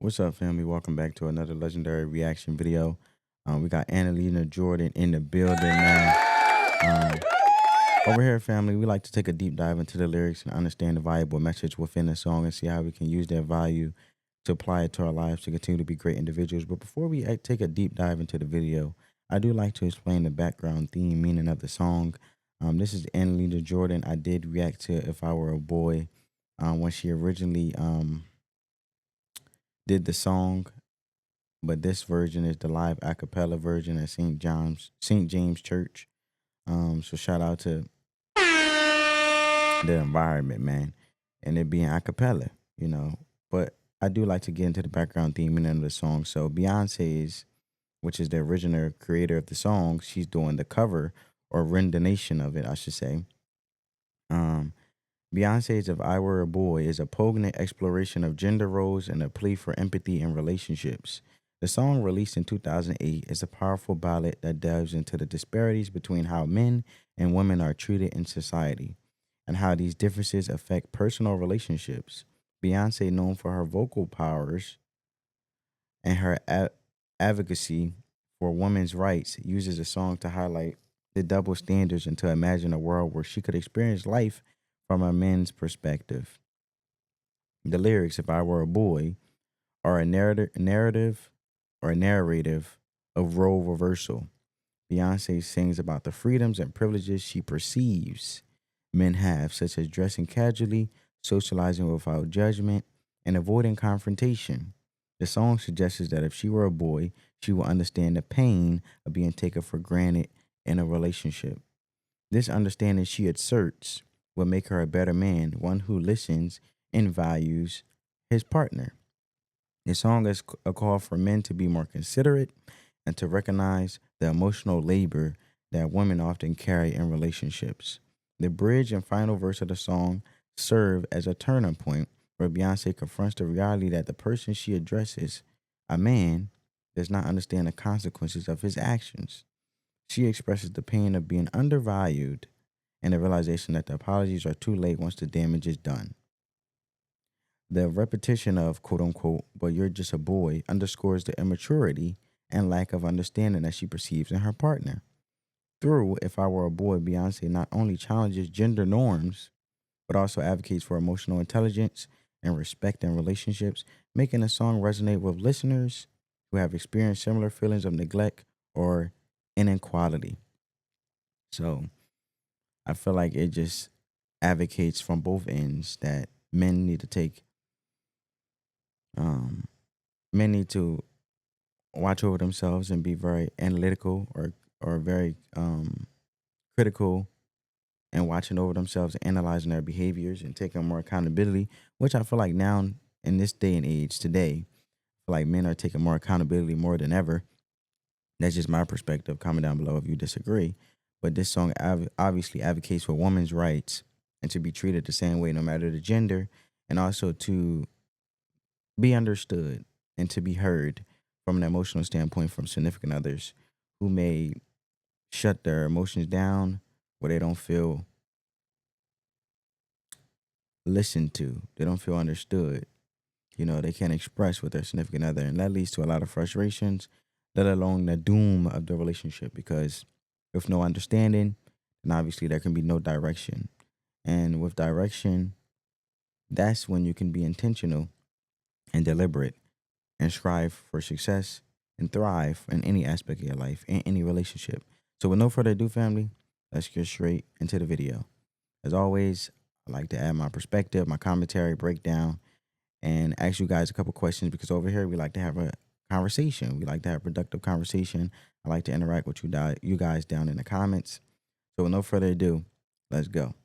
What's up, family? Welcome back to another legendary reaction video. We got Angelina Jordan in the building, man. Um, Over here, family, we like to take a deep dive into the lyrics and understand the valuable message within the song and see how we can use that value to apply it to our lives to continue to be great individuals. But before we take a deep dive into the video, I do like to explain the background theme meaning of the song. This is Angelina Jordan. I did react to If I Were a Boy when she originally did the song, but this version is the live acapella version at St. James Church. So shout out to the environment, man, and it being acapella. But I do like to get into the background theme and of the song. So Beyonce's, which is the original creator of the song, she's doing the cover or rendition of it, I should say. Um, Beyonce's "If I Were a Boy" is a poignant exploration of gender roles and a plea for empathy in relationships. The song, released in 2008, is a powerful ballad that delves into the disparities between how men and women are treated in society and how these differences affect personal relationships. Beyonce, known for her vocal powers and her advocacy for women's rights, uses the song to highlight the double standards and to imagine a world where she could experience life from a men's perspective. The lyrics, "If I Were a Boy," are a narrative of role reversal. Beyonce sings about the freedoms and privileges she perceives men have, such as dressing casually, socializing without judgment, and avoiding confrontation. The song suggests that if she were a boy, she would understand the pain of being taken for granted in a relationship. This understanding, she asserts, will make her a better man, one who listens and values his partner. The song is a call for men to be more considerate and to recognize the emotional labor that women often carry in relationships. The bridge and final verse of the song serve as a turning point where Beyonce confronts the reality that the person she addresses, a man, does not understand the consequences of his actions. She expresses the pain of being undervalued and the realization that the apologies are too late once the damage is done. The repetition of "quote unquote, but you're just a boy" underscores the immaturity and lack of understanding that she perceives in her partner. Through "If I Were a Boy," Beyonce not only challenges gender norms, but also advocates for emotional intelligence and respect in relationships, making the song resonate with listeners who have experienced similar feelings of neglect or inequality. So I feel like it just advocates from both ends that men need to take um, men need to watch over themselves and be very analytical or very critical and watching over themselves and analyzing their behaviors and taking more accountability, which I feel like now in this day and age today, I feel like men are taking more accountability more than ever. That's just my perspective. Comment down below if you disagree. But this song obviously advocates for women's rights and to be treated the same way no matter the gender, and also to be understood and to be heard from an emotional standpoint from significant others who may shut their emotions down, where they don't feel listened to, they don't feel understood. They can't express with their significant other, and that leads to a lot of frustrations, let alone the doom of the relationship. Because with no understanding, then obviously there can be no direction. And with direction, that's when you can be intentional and deliberate and strive for success and thrive in any aspect of your life, in any relationship. So with no further ado, family, let's get straight into the video. As always, I like to add my perspective, my commentary, breakdown, and ask you guys a couple questions because over here we like to have a conversation. We like to have productive conversation. I like to interact with you guys down in the comments. So with no further ado, let's go.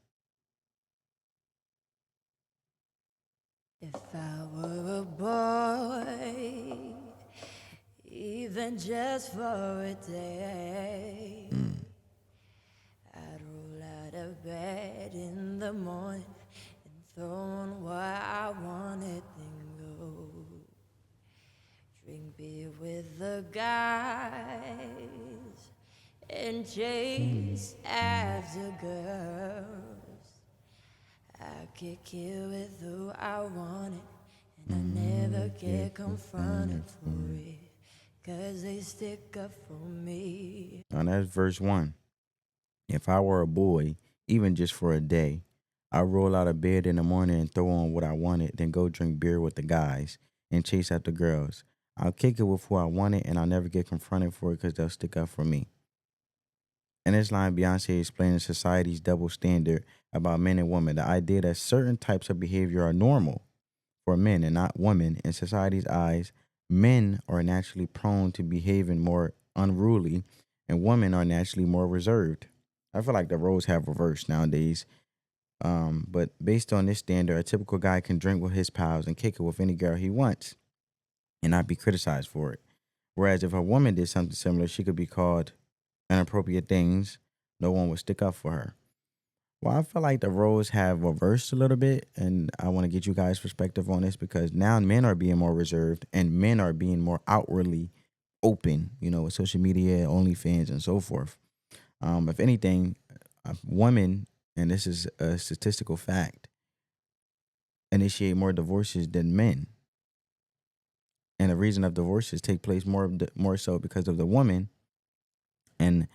If I were a boy, even just for a day, I'd roll out of bed in the morning and throw on what I wanted, then go drink beer with the guys and chase after girls. I could kill with who I wanted I never get confronted for it, 'cause they stick up for me. Now that's verse 1. If I were a boy, even just for a day, I'd roll out of bed in the morning and throw on what I wanted, then go drink beer with the guys and chase after girls. I'll kick it with who I wanted and I'll never get confronted for it because they'll stick up for me. In this line, Beyonce explaining society's double standard about men and women, the idea that certain types of behavior are normal for men and not women. In society's eyes, men are naturally prone to behaving more unruly and women are naturally more reserved. I feel like the roles have reversed nowadays. But based on this standard, a typical guy can drink with his pals and kick it with any girl he wants and not be criticized for it. Whereas if a woman did something similar, she could be called inappropriate things. No one would stick up for her. Well, I feel like the roles have reversed a little bit, and I want to get you guys' perspective on this because now men are being more reserved and men are being more outwardly open, with social media, OnlyFans, and so forth. If anything, women, and this is a statistical fact, initiate more divorces than men. And the reason of divorces take place more so because of the woman, and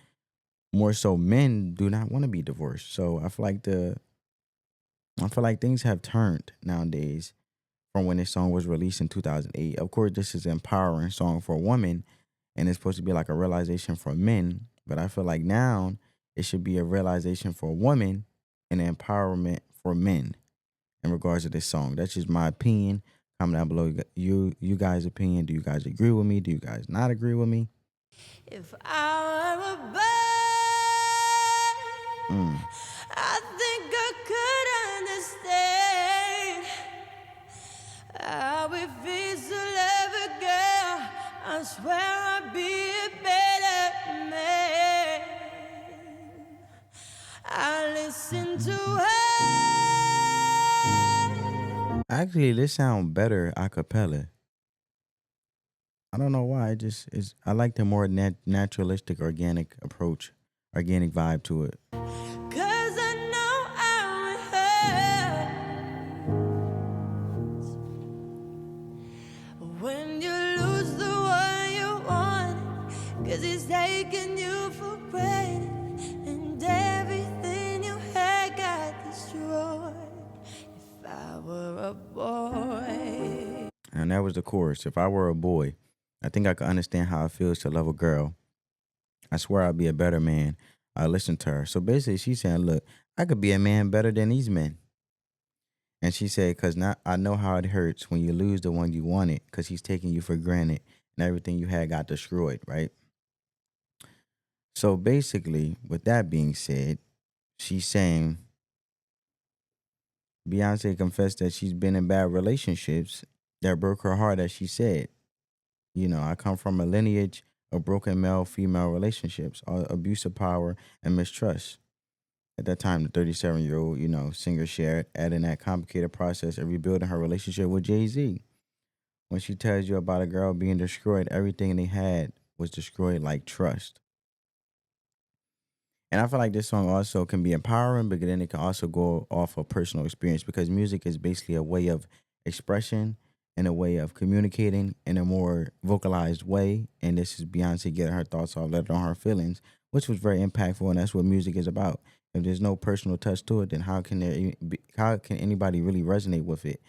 more so men do not want to be divorced. So I feel like things have turned nowadays from when this song was released in 2008. Of course, this is an empowering song for a woman, and it's supposed to be like a realization for men. But I feel like now it should be a realization for a woman and an empowerment for men in regards to this song. That's just my opinion. Comment down below you guys' opinion. Do you guys agree with me? Do you guys not agree with me? If I were a bird, I think I could understand how it feels to love a girl. I swear I'd be a better man. I listen to her. Actually, this sounds better a cappella. I don't know why. It just is. I like the more naturalistic, organic approach, organic vibe to it. 'Cause I know how it hurts when you lose the one you want, 'cause it's taking you for granted, and everything you had got destroyed. If I were a boy. And that was the chorus. If I were a boy, I think I could understand how it feels to love a girl. I swear I'd be a better man. I listened to her. So basically, she's saying, look, I could be a man better than these men. And she said, because now I know how it hurts when you lose the one you wanted because he's taking you for granted and everything you had got destroyed, right? So basically, with that being said, she's saying Beyonce confessed that she's been in bad relationships that broke her heart, as she said. I come from a lineage of broken male-female relationships, abuse of power, and mistrust. At that time, the 37-year-old, singer shared, adding that complicated process of rebuilding her relationship with Jay-Z. When she tells you about a girl being destroyed, everything they had was destroyed, like trust. And I feel like this song also can be empowering, but then it can also go off of personal experience because music is basically a way of expression and a way of communicating in a more vocalized way. And this is Beyonce getting her thoughts off, letting on her feelings, which was very impactful. And that's what music is about. If there's no personal touch to it, then how can anybody really resonate with it?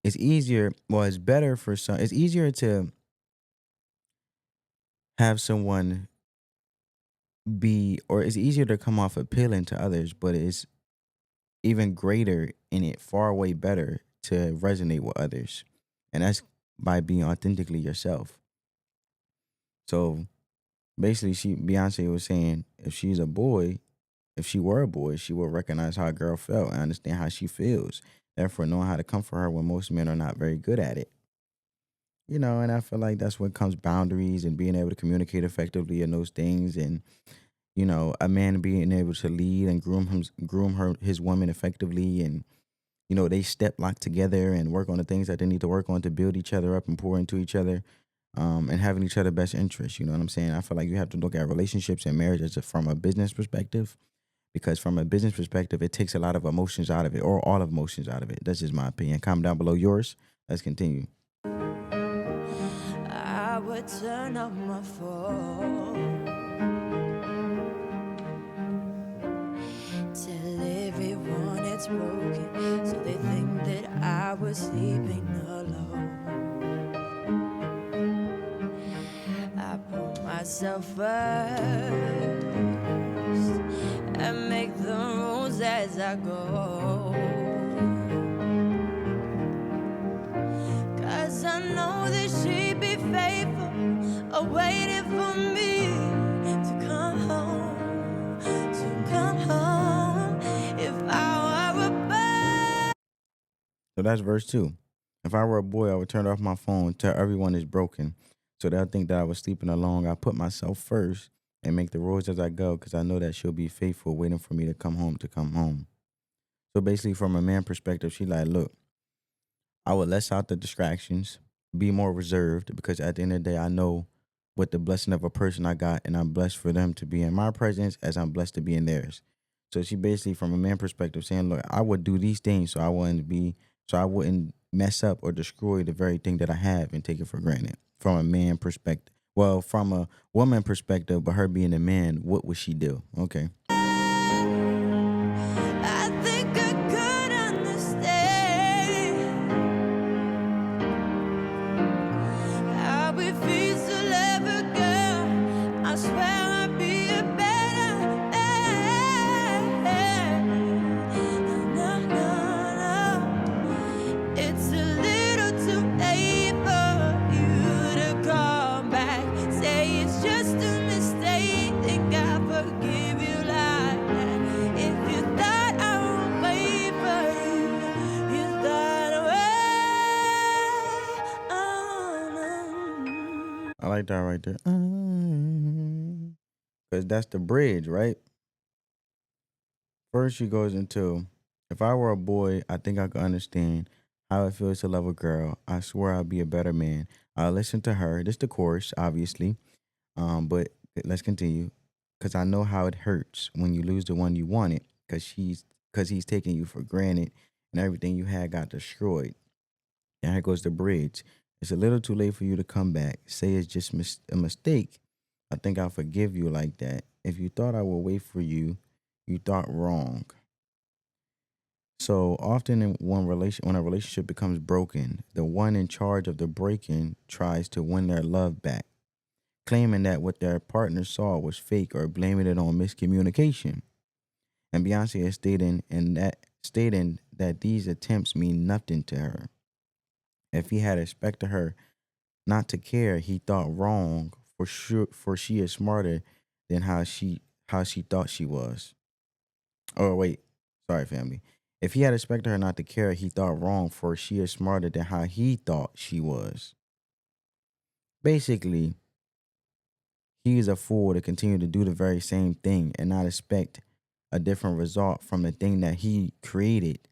It's easier. Well, it's better for some. It's easier to have someone or it's easier to come off appealing to others, but it's even greater in it, far way better to resonate with others. And that's by being authentically yourself. So basically, Beyonce was saying if she were a boy, she would recognize how a girl felt and understand how she feels. Therefore, knowing how to comfort her when most men are not very good at it. And I feel like that's what comes boundaries and being able to communicate effectively in those things, and a man being able to lead and his woman effectively, and they step lock together and work on the things that they need to work on to build each other up and pour into each other, and having each other best interests. You know what I'm saying? I feel like you have to look at relationships and marriage from a business perspective, because from a business perspective, it takes a lot of emotions out of it, or all of emotions out of it. That's just my opinion. Comment down below yours. Let's continue. I would turn off my phone, tell everyone it's broken, so they think that I was sleeping alone. I put myself first and make the rules as I go. 'Cause I know that she'd be faithful, waiting for me to come home, if I were a bird. So that's verse 2. If I were a boy, I would turn off my phone, tell everyone it's broken, so they'll think that I was sleeping alone. I put myself first and make the rules as I go because I know that she'll be faithful, waiting for me to come home to come home. So basically, from a man perspective, she like, look, I would less out the distractions, be more reserved because at the end of the day, I know what the blessing of a person I got, and I'm blessed for them to be in my presence as I'm blessed to be in theirs. So she basically, from a man perspective, saying, look, I would do these things so I wouldn't mess up or destroy the very thing that I have and take it for granted. From a man perspective. Well, from a woman perspective, but her being a man, what would she do? Okay. I think I could understand how it feels to love a girl. I swear I'd be a better man. No, no, no. It's a little too late for you to come back. Say it's just a mistake. Think I forgive you like that. If you thought I would wait for you, you thought I like that right there. Because that's the bridge, right? First, she goes into, if I were a boy, I think I could understand how it feels to love a girl. I swear I'll be a better man. I'll listen to her. This the chorus, obviously. But let's continue. Because I know how it hurts when you lose the one you wanted. Because he's taking you for granted, and everything you had got destroyed. And here goes the bridge. It's a little too late for you to come back. Say it's just a mistake. I think I'll forgive you like that. If you thought I would wait for you, you thought wrong. So often when a relationship becomes broken, the one in charge of the breaking tries to win their love back, claiming that what their partner saw was fake or blaming it on miscommunication. And Beyonce is stating that these attempts mean nothing to her. If he had expected her not to care, he thought wrong for sure, for she is smarter than how she thought she was. Oh wait, sorry family. If he had expected her not to care, he thought wrong, for she is smarter than how he thought she was. Basically, he is a fool to continue to do the very same thing and not expect a different result from the thing that he created,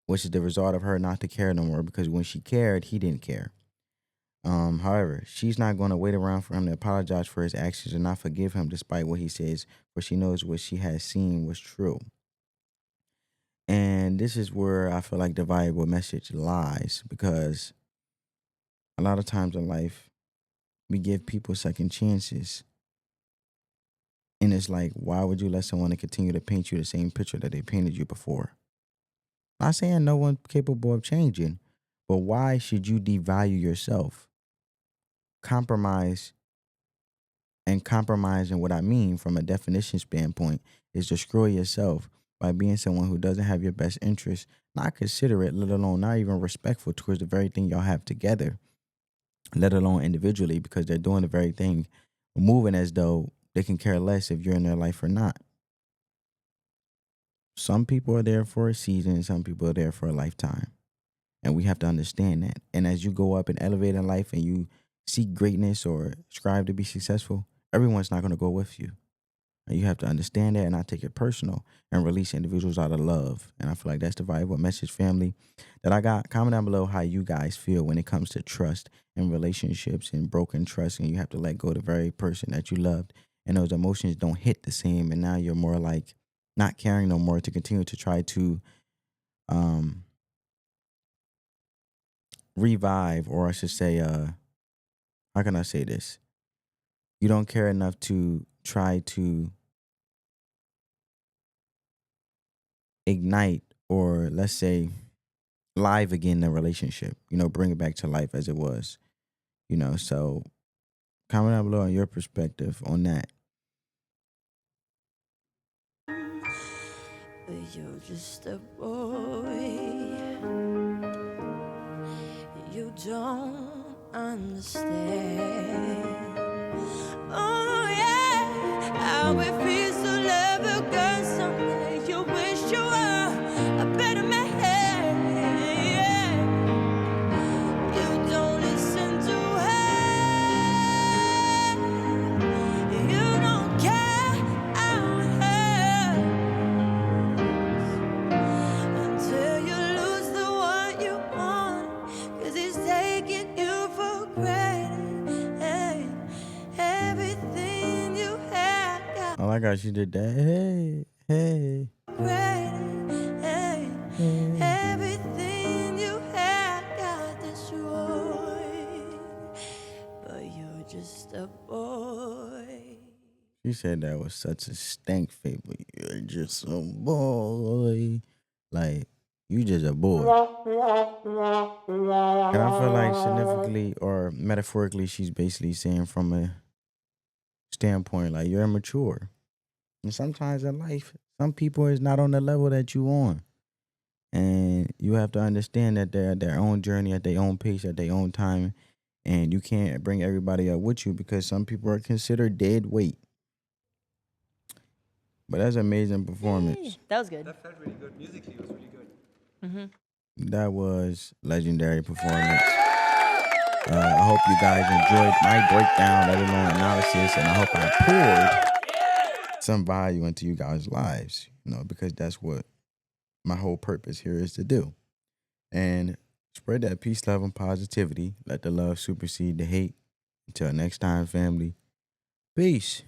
which is the result of her not to care no more, because when she cared, he didn't care. However, she's not going to wait around for him to apologize for his actions and not forgive him despite what he says, for she knows what she has seen was true. And this is where I feel like the valuable message lies, because a lot of times in life, we give people second chances. And it's like, why would you let someone continue to paint you the same picture that they painted you before? Not saying no one capable of changing, but why should you devalue yourself? Compromise, and compromising, what I mean from a definition standpoint, is destroy yourself by being someone who doesn't have your best interest, not considerate, let alone not even respectful towards the very thing y'all have together, let alone individually, because they're doing the very thing, moving as though they can care less if you're in their life or not. Some people are there for a season, some people are there for a lifetime. And we have to understand that. And as you go up and elevate in life and you seek greatness or strive to be successful, everyone's not going to go with you. And you have to understand that and not take it personal and release individuals out of love. And I feel like that's the valuable message, family, that I got. Comment down below how you guys feel when it comes to trust and relationships and broken trust. And you have to let go of the very person that you loved. And those emotions don't hit the same. And now you're more like not caring no more to continue to try to revive, or I should say, how can I say this? You don't care enough to try to ignite, or let's say live again the relationship, bring it back to life as it was, so comment down below on your perspective on that. But you're just a boy. You don't understand. Oh yeah, how it feels to love a girl someday. You wish you were a better man. Yeah. You don't listen to her. You don't care how it hurts until you lose the one you want. 'Cause it's taking you for granted. Hey, everything you had got Oh my gosh, you did that. Hey. granted. Hey, everything you had got destroyed. But you're just a boy. She said that was such a stank fable. You're just a boy. Like, you just a boy. And I feel like significantly or metaphorically, she's basically saying from a standpoint, like, you're immature. And sometimes in life, some people is not on the level that you on. And you have to understand that they're at their own journey, at their own pace, at their own time. And you can't bring everybody up with you because some people are considered dead weight. But that's an amazing performance. That was good. That felt really good. Musically, it was really good. That was legendary performance. I hope you guys enjoyed my breakdown, let alone analysis, and I hope I poured some value into you guys' lives, because that's what my whole purpose here is to do. And spread that peace, love, and positivity. Let the love supersede the hate. Until next time, family. Peace.